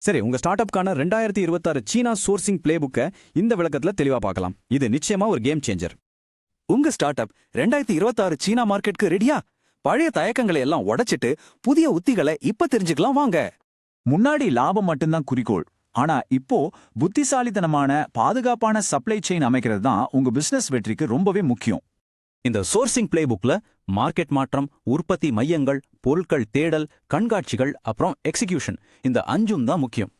சரி, உங்க ஸ்டார்ட் அப்கான 2026 சீனா sourcing play புக்கை இந்த விளக்கத்துல தெளிவா பார்க்கலாம். இது நிச்சயமா ஒரு கேம் சேஞ்சர். உங்க ஸ்டார்ட் அப் 2026 சீனா மார்க்கெட்க்கு ரெடியா? பழைய தயக்கங்களை எல்லாம் உடைச்சிட்டு புதிய உத்திகளை இப்ப தெரிஞ்சுக்கலாம் வாங்க. முன்னாடி லாபம் மட்டும்தான் குறிக்கோள். ஆனா இப்போ புத்திசாலித்தனமான பாதுகாப்பான சப்ளை செயின் அமைக்கிறது தான் உங்க பிசினஸ் வெற்றிக்கு ரொம்பவே முக்கியம். இந்த சோர்சிங் பிளே புக்ல மார்க்கெட் மாற்றம், உற்பத்தி மையங்கள், பொருட்கள் தேடல், கண்காட்சிகள், அப்புறம் எக்ஸிகியூஷன், இந்த 5ம் தான் முக்கியம்.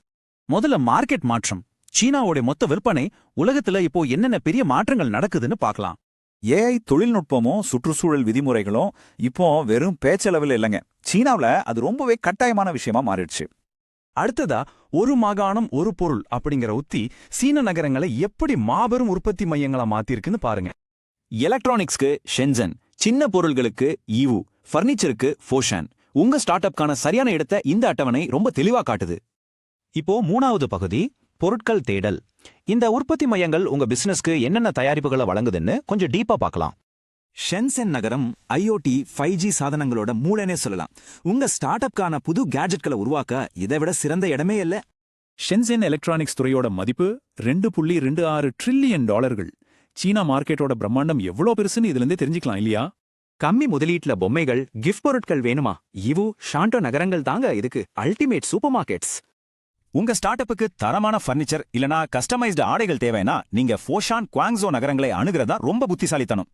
முதல்ல மார்க்கெட் மாற்றம். சீனாவோட மொத்த விற்பனை உலகத்துல இப்போ என்னென்ன பெரிய மாற்றங்கள் நடக்குதுன்னு பார்க்கலாம். ஏஐ தொழில்நுட்பமும் சுற்றுச்சூழல் விதிமுறைகளும் இப்போ வெறும் பேச்சளவில் இல்லைங்க. சீனாவுல அது ரொம்பவே கட்டாயமான விஷயமா மாறிடுச்சு. அடுத்ததா, ஒரு மாகாணம் ஒரு பொருள் அப்படிங்கிற உத்தி சீன நகரங்களை எப்படி மாபெரும் உற்பத்தி மையங்களா மாத்திருக்குன்னு பாருங்க. எலக்ட்ரானிக்ஸ்க்கு ஷென்சன், சின்ன பொருள்களுக்கு ஈவு, ஃபர்னிச்சருக்கு ஃபோஷான். உங்க ஸ்டார்ட் அப்கான சரியான இடத்தை இந்த அட்டவணை ரொம்ப தெளிவா காட்டுது. இப்போ 3வது பகுதி, பொருட்கள் தேடல். இந்த உற்பத்தி மையங்கள் உங்க பிசினஸ்க்கு என்னென்ன தயாரிப்புகளை வழங்குதுன்னு கொஞ்சம் டீப்பா பார்க்கலாம். ஷென்சென் நகரம் ஐஓடி 5G சாதனங்களோட மூளைனே சொல்லலாம். உங்க ஸ்டார்ட் அப்கான புது கேஜெட்களை உருவாக்க இதை விட சிறந்த இடமே இல்ல. ஷென்சென் எலக்ட்ரானிக்ஸ் துறையோட மதிப்பு $2.26 ட்ரில்லியன். சீனா மார்க்கெட்டோட பிரம்மாண்டம் எவ்வளோ பெருசுன்னு இதுல இருந்தே தெரிஞ்சுக்கலாம் இல்லையா? கம்மி முதலீட்டுல பொம்மைகள், கிஃப்ட் பொருட்கள் வேணுமா? இவு ஷாண்டோ நகரங்கள் தாங்க இதுக்கு அல்டிமேட் சூப்பர் மார்க்கெட்ஸ். உங்க ஸ்டார்ட் அப்புக்கு தரமான ஃபர்னிச்சர் இல்லனா கஸ்டமைஸ்டு ஆடைகள் தேவைன்னா நீங்க ஃபோஷான், குவாங்ஸோ நகரங்களை அணுகிறதா ரொம்ப புத்திசாலித்தனம்.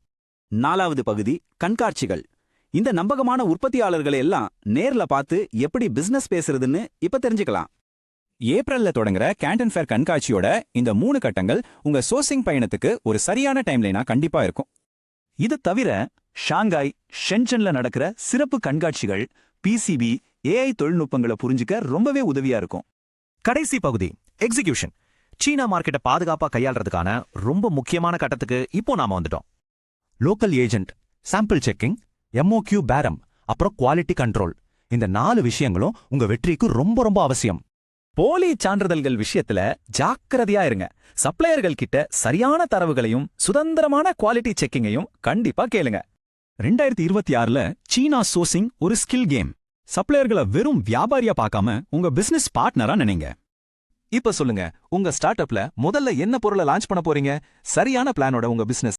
4வது பகுதி, கண்காட்சிகள். இந்த நம்பகமான உற்பத்தியாளர்களை எல்லாம் நேர்ல பார்த்து எப்படி பிசினஸ் பேசுறதுன்னு இப்ப தெரிஞ்சுக்கலாம். ஏப்ரல்ல தொடங்குற கேண்டன் ஃபேர் கண்காட்சியோட இந்த 3 கட்டங்கள் உங்க சோர்சிங் பயணத்துக்கு ஒரு சரியான டைம்லைனா கண்டிப்பா இருக்கும். இது தவிர ஷாங்காய், ஷென்சன்ல நடக்கிற சிறப்பு கண்காட்சிகள் பிசிபி, ஏஐ தொழில்நுட்பங்களை புரிஞ்சுக்க ரொம்பவே உதவியா இருக்கும். கடைசி பகுதி, எக்ஸிகியூஷன். சீனா மார்க்கெட்டை பாதுகாப்பா கையாள்றதுக்கான ரொம்ப முக்கியமான கட்டத்துக்கு இப்போ நாம வந்துட்டோம். Local agent, sample checking, MOQ பேரம், அப்புறம் குவாலிட்டி கண்ட்ரோல். இந்த 4 விஷயங்களும் உங்க வெற்றிக்கு ரொம்ப ரொம்ப அவசியம். போலி சான்றிதழ்கள் விஷயத்துல ஜாக்கிரதையா இருங்க. சப்ளையர்கள் கிட்ட சரியான தரவுகளையும் சுதந்திரமான குவாலிட்டி செக்கிங்கையும் கண்டிப்பா கேளுங்க. 2026ல சீனா சோர்சிங் ஒரு ஸ்கில் கேம். சப்ளையர்களை வெறும் வியாபாரியா பார்க்காம உங்க பிசினஸ் பார்ட்னரா நினைங்க. இப்ப சொல்லுங்க, உங்க ஸ்டார்ட் அப்ல முதல்ல என்ன பொருளை லான்ச் பண்ண போறீங்க? சரியான பிளானோட உங்க பிசினஸ்